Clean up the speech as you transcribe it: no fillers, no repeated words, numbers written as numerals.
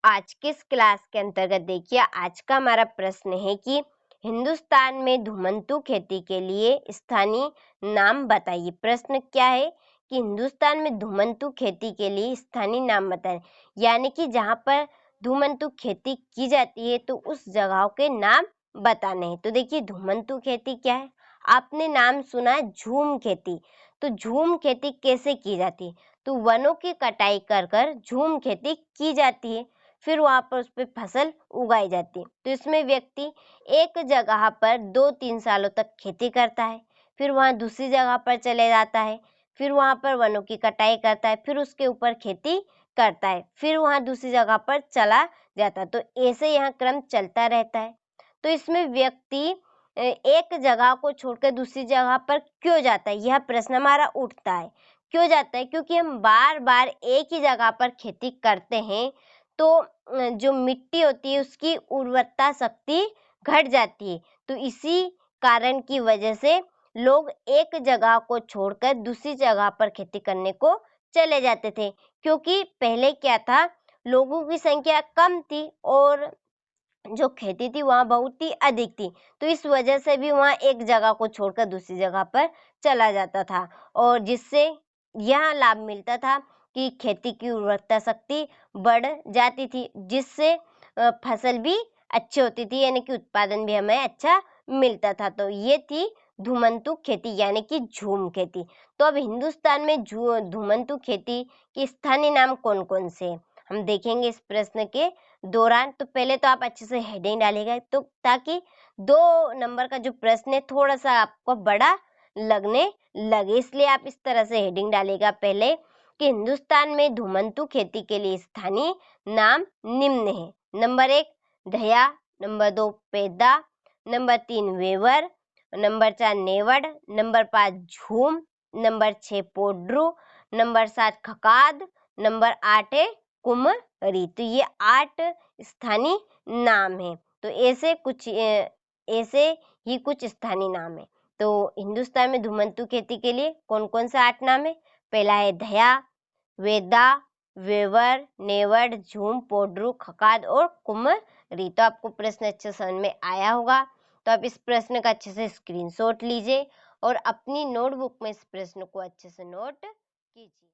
आज के इस क्लास के अंतर्गत देखिए, आज का हमारा प्रश्न है कि हिंदुस्तान में धुमंतु खेती के लिए स्थानीय नाम बताइए। प्रश्न क्या है कि हिंदुस्तान में धुमंतु खेती के लिए स्थानीय नाम बताएं, यानी कि जहाँ पर धुमंतु खेती की जाती है तो उस जगहों के नाम बताने हैं। तो देखिए, धुमंतु खेती क्या है? आपने नाम सुना है झूम खेती। तो झूम खेती कैसे की जाती है? तो वनों की कटाई कर कर झूम खेती की जाती है, फिर वहां पर उस पर फसल उगाई जाती है। तो इसमें व्यक्ति एक जगह पर 2-3 सालों तक खेती करता है, फिर वहां दूसरी जगह पर चले जाता है, फिर वहां पर वनों की कटाई करता है, फिर उसके ऊपर खेती करता है, फिर वहां दूसरी जगह पर चला जाता है। तो ऐसे यहाँ क्रम चलता रहता है। तो इसमें व्यक्ति एक जगह को छोड़कर दूसरी जगह पर क्यों जाता है, यह प्रश्न हमारा उठता है। क्यों जाता है? क्योंकि हम बार बार एक ही जगह पर खेती करते हैं तो जो मिट्टी होती है उसकी उर्वरता शक्ति घट जाती है। तो इसी कारण की वजह से लोग एक जगह को छोड़कर दूसरी जगह पर खेती करने को चले जाते थे, क्योंकि पहले क्या था, लोगों की संख्या कम थी और जो खेती थी वहां बहुत ही अधिक थी। तो इस वजह से भी वहां एक जगह को छोड़कर दूसरी जगह पर चला जाता था, और जिससे यह लाभ मिलता था कि खेती की उर्वरता शक्ति बढ़ जाती थी, जिससे फसल भी अच्छी होती थी, यानी कि उत्पादन भी हमें अच्छा मिलता था। तो ये थी धुमंतु खेती यानी कि झूम खेती। तो अब हिंदुस्तान में धुमंतु खेती के स्थानीय नाम कौन कौन से हैं, हम देखेंगे इस प्रश्न के दौरान। तो पहले तो आप अच्छे से हेडिंग डालिएगा, तो ताकि 2 नंबर का जो प्रश्न है थोड़ा सा आपको बड़ा लगने लगे, इसलिए आप इस तरह से हेडिंग डालिएगा पहले कि हिंदुस्तान में धुमंतु खेती के लिए स्थानीय नाम निम्न है। नंबर 1 धया, नंबर 2 पेदा, नंबर 3 वेवर, नंबर 4 नेवड़, नंबर 5 झूम, नंबर 6 पोड्रू, नंबर 7 खकाद, नंबर 8 है कुमरी। तो ये 8 स्थानीय नाम है। तो ऐसे ही कुछ स्थानीय नाम है। तो हिंदुस्तान में धुमंतु खेती के लिए कौन कौन से 8 नाम है? पहला है धया, वेदा, वेवर, नेवड़, झूम, पोड्रू, खकाद और कुमरी। तो आपको प्रश्न अच्छे समझ में आया होगा। तो आप इस प्रश्न का अच्छे से स्क्रीनशॉट लीजिए और अपनी नोटबुक में इस प्रश्न को अच्छे से नोट कीजिए।